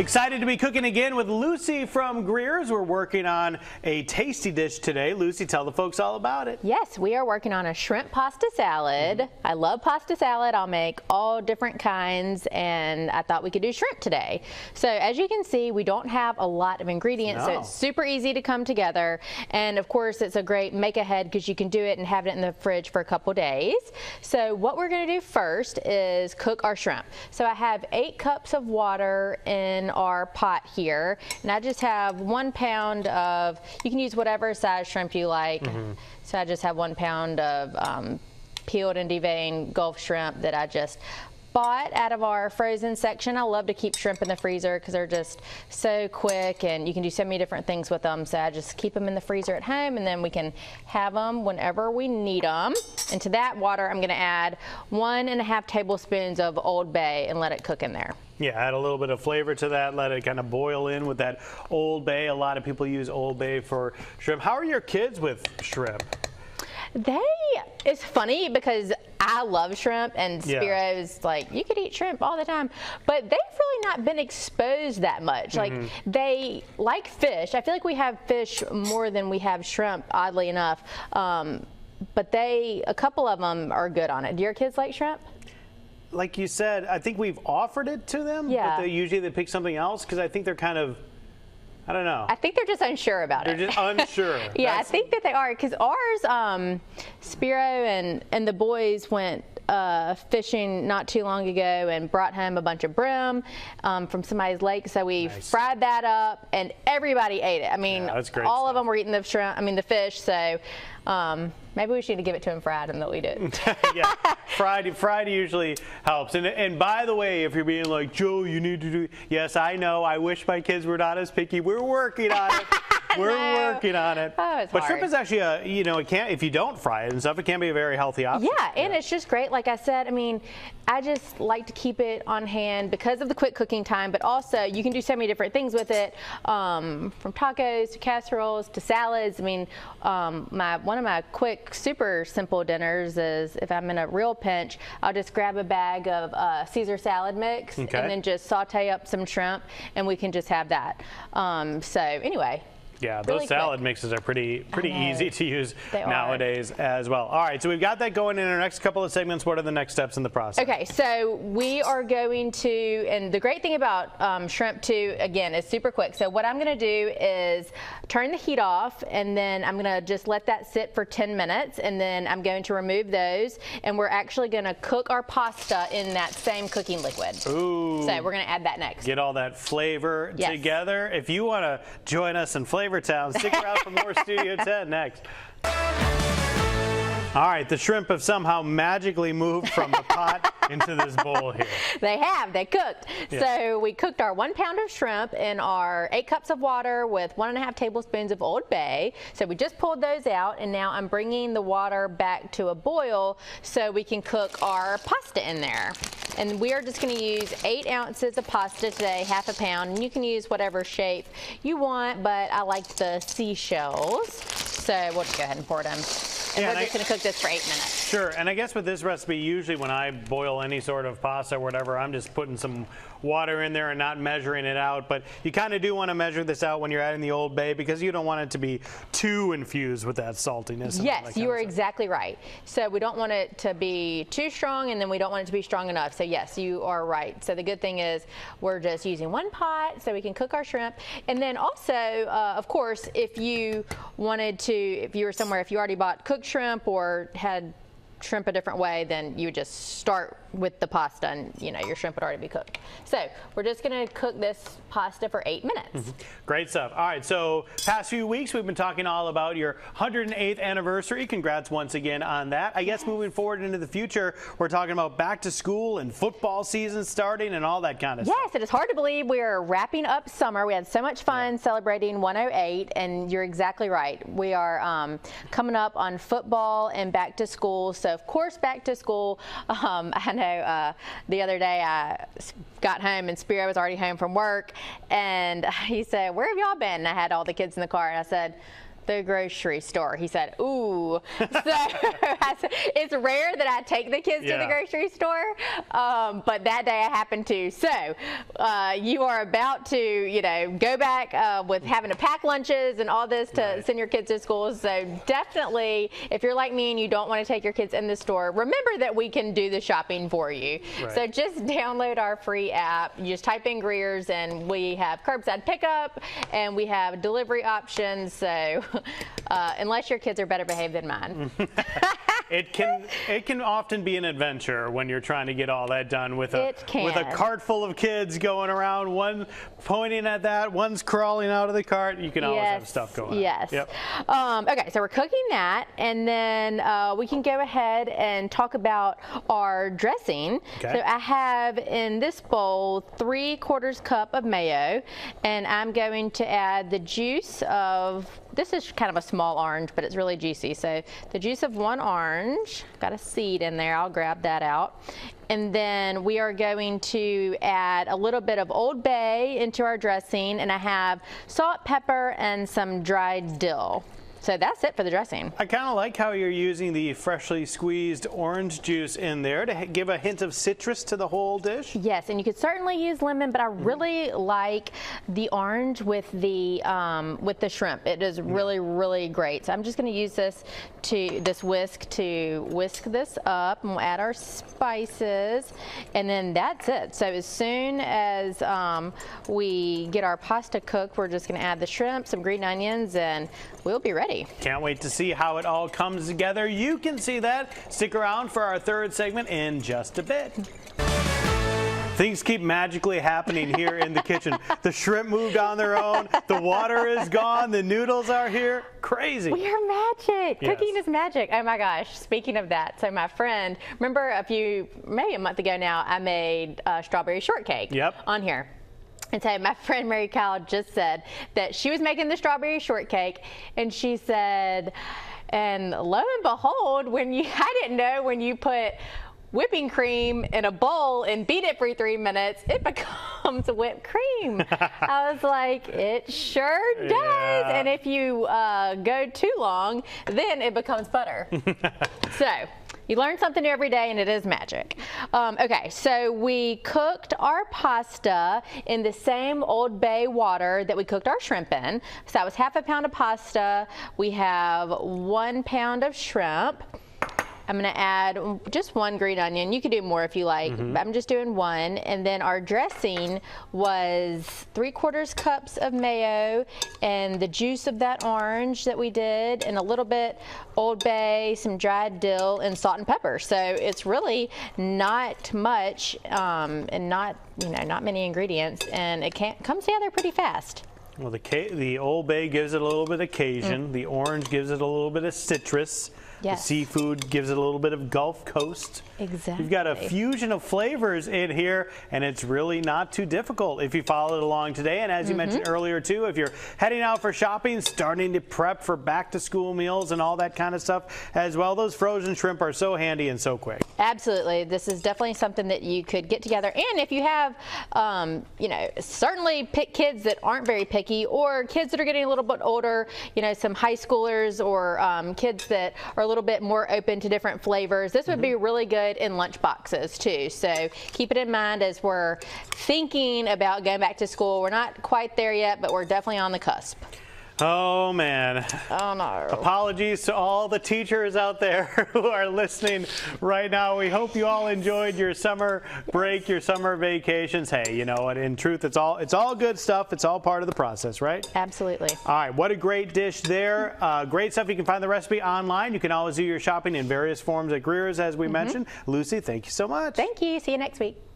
Excited to be cooking again with Lucy from Greer's. We're working on a tasty dish today. Lucy, tell the folks all about it. Yes, we are working on a shrimp pasta salad. I love pasta salad. I'll make all different kinds, and I thought we could do shrimp today. So as you can see, we don't have a lot of ingredients, so it's super easy to come together. And of course, it's a great make ahead because you can do it and have it in the fridge for a couple days. So what we're going to do first is cook our shrimp. So I have 8 cups of water in our pot here, and I just have 1 pound of, you can use whatever size shrimp you like. So I just have 1 pound of peeled and deveined Gulf shrimp that I just bought out of our frozen section. I love to keep shrimp in the freezer because they're just so quick and you can do so many different things with them. So I just keep them in the freezer at home, and then we can have them whenever we need them. And to that water, I'm going to add 1.5 tablespoons of Old Bay and let it cook in there. Yeah, add a little bit of flavor to that. Let it kind of boil in with that Old Bay. A lot of people use Old Bay for shrimp. How are your kids with shrimp? It's funny because I love shrimp, and Spiro's like, you could eat shrimp all the time, but they've really not been exposed that much. Like, they like fish. I feel like we have fish more than we have shrimp, oddly enough, but a couple of them are good on it. Do your kids like shrimp? Like you said, I think we've offered it to them, but they pick something else because I think they're kind of, I don't know. I think they're just unsure about it. They're just unsure. Yeah, I think that they are, because ours, Spiro and the boys went fishing not too long ago and brought home a bunch of brim from somebody's lake. So we fried that up, and everybody ate it. I mean, all of them were eating the shrimp. I mean, the fish. So maybe we should give it to them fried, and they'll eat it. Yeah, fried usually helps. And by the way, if you're being like, Joe, you need to do, yes, I know. I wish my kids were not as picky. We're working on it. We're working on it. Oh, it's but hard. shrimp is actually it can't, if you don't fry it and stuff, it can be a very healthy option. Yeah, and it's just great. Like I said, I mean, I just like to keep it on hand because of the quick cooking time, but also you can do so many different things with it, from tacos to casseroles to salads. I mean, one of my quick, super simple dinners is if I'm in a real pinch, I'll just grab a bag of Caesar salad mix and then just saute up some shrimp, and we can just have that. So anyway. Yeah, those salad mixes are pretty easy to use nowadays as well. All right, so we've got that going in our next couple of segments. What are the next steps in the process? Okay, so we are going to, and the great thing about shrimp too, again, is super quick. So what I'm going to do is turn the heat off, and then I'm going to just let that sit for 10 minutes, and then I'm going to remove those, and we're actually going to cook our pasta in that same cooking liquid. Ooh. So we're going to add that next. Get all that flavor together. If you want to join us in Flavor Town, stick around for more Studio 10 next. All right, the shrimp have somehow magically moved from the pot into this bowl here. They cooked. Yes. So we cooked our 1 pound of shrimp in our 8 cups of water with 1.5 tablespoons of Old Bay. So we just pulled those out, and now I'm bringing the water back to a boil so we can cook our pasta in there. And we are just going to use 8 ounces of pasta today, half a pound. And you can use whatever shape you want, but I like the seashells. So we'll just go ahead and pour them. And we're just going to cook this for 8 minutes. Sure, and I guess with this recipe, usually when I boil any sort of pasta or whatever, I'm just putting some water in there and not measuring it out. But you kind of do want to measure this out when you're adding the Old Bay because you don't want it to be too infused with that saltiness. Yes, you are exactly right. So we don't want it to be too strong, and then we don't want it to be strong enough. So yes, you are right. So the good thing is we're just using 1 pot so we can cook our shrimp. And then also, of course, if you wanted to, if you were somewhere, if you already bought cooked shrimp or had shrimp a different way, then you would just start with the pasta, and your shrimp would already be cooked. So we're just going to cook this pasta for 8 minutes. Great stuff. All right, so past few weeks we've been talking all about your 108th anniversary. Congrats once again on that. I guess moving forward into the future, we're talking about back to school and football season starting and all that kind of stuff. Yes, it is hard to believe we're wrapping up summer. We had so much fun celebrating 108, and you're exactly right. We are coming up on football and back to school. So of course, back to school. I know the other day I got home and Spiro was already home from work, and he said, "Where have y'all been?" And I had all the kids in the car, and I said, the grocery store. He said, ooh. So it's rare that I take the kids to the grocery store, but that day I happened to. So you are about to, you know, go back with having to pack lunches and all this to send your kids to school. So definitely, if you're like me and you don't want to take your kids in the store, remember that we can do the shopping for you. So just download our free app. You just type in Greer's, and we have curbside pickup and we have delivery options. So unless your kids are better behaved than mine. It can often be an adventure when you're trying to get all that done with a cart full of kids going around, one pointing at that, one's crawling out of the cart. You can always have stuff going on. Yes. Yep. Okay, so we're cooking that, and then we can go ahead and talk about our dressing. Okay. So I have in this bowl 3/4 cup of mayo, and I'm going to add the juice of, this is kind of a small orange, but it's really juicy. So the juice of 1 orange, got a seed in there, I'll grab that out. And then we are going to add a little bit of Old Bay into our dressing, and I have salt, pepper, and some dried dill. So that's it for the dressing. I kind of like how you're using the freshly squeezed orange juice in there to give a hint of citrus to the whole dish. Yes, and you could certainly use lemon, but I really like the orange with the shrimp. It is really, really great. So I'm just going to use this whisk to whisk this up, and we'll add our spices, and then that's it. So as soon as we get our pasta cooked, we're just going to add the shrimp, some green onions, and we'll be ready. Can't wait to see how it all comes together. You can see that. Stick around for our third segment in just a bit. Things keep magically happening here in the kitchen. The shrimp moved on their own. The water is gone. The noodles are here. Crazy. We are magic. Yes. Cooking is magic. Oh my gosh. Speaking of that, so my friend, remember maybe a month ago now, I made strawberry shortcake on here. And so my friend Mary Kyle just said that she was making the strawberry shortcake, and she said, and lo and behold, I didn't know when you put whipping cream in a bowl and beat it for 3 minutes, it becomes whipped cream. I was like, it sure does. Yeah. And if you go too long, then it becomes butter. So you learn something new every day, and it is magic. Okay, so we cooked our pasta in the same Old Bay water that we cooked our shrimp in. So that was 1/2 pound of pasta. We have 1 pound of shrimp. I'm going to add just 1 green onion. You could do more if you like. I'm just doing 1. And then our dressing was 3/4 cups of mayo and the juice of that orange that we did, and a little bit Old Bay, some dried dill, and salt and pepper. So it's really not much and not many ingredients, and it comes together pretty fast. Well, the Old Bay gives it a little bit of Cajun. The orange gives it a little bit of citrus. Yes. The seafood gives it a little bit of Gulf Coast. Exactly. You've got a fusion of flavors in here, and it's really not too difficult if you follow it along today. And as you mentioned earlier, too, if you're heading out for shopping, starting to prep for back-to-school meals and all that kind of stuff as well, those frozen shrimp are so handy and so quick. Absolutely. This is definitely something that you could get together. And if you have, certainly pick kids that aren't very picky, or kids that are getting a little bit older, some high schoolers, or kids that are a little bit more open to different flavors. This would be really good in lunch boxes too. So keep it in mind as we're thinking about going back to school. We're not quite there yet, but we're definitely on the cusp. Oh man. Oh no. Apologies to all the teachers out there who are listening right now. We hope you all enjoyed your summer break, your summer vacations. Hey, you know what? In truth, it's all good stuff. It's all part of the process, right? Absolutely. All right. What a great dish there. Great stuff. You can find the recipe online. You can always do your shopping in various forms at Greer's, as we mentioned. Lucy, thank you so much. Thank you. See you next week.